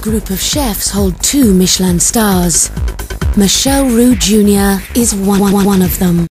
group of chefs hold 2 Michelin stars. Michel Roux Jr. is one of them.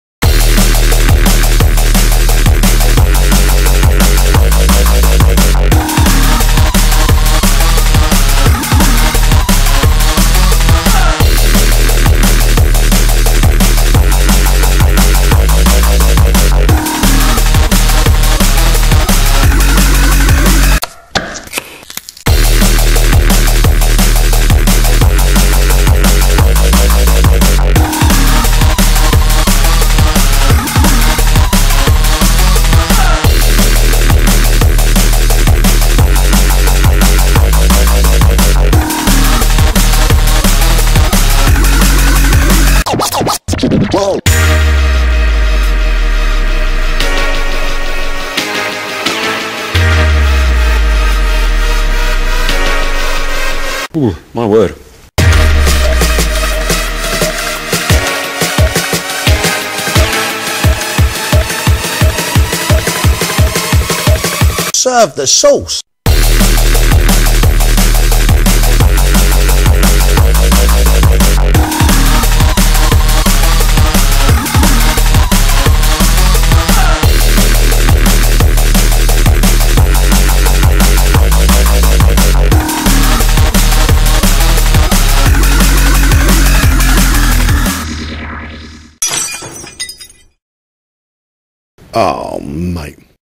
Whoa. Ooh, my word. Serve the sauce. Oh, mate.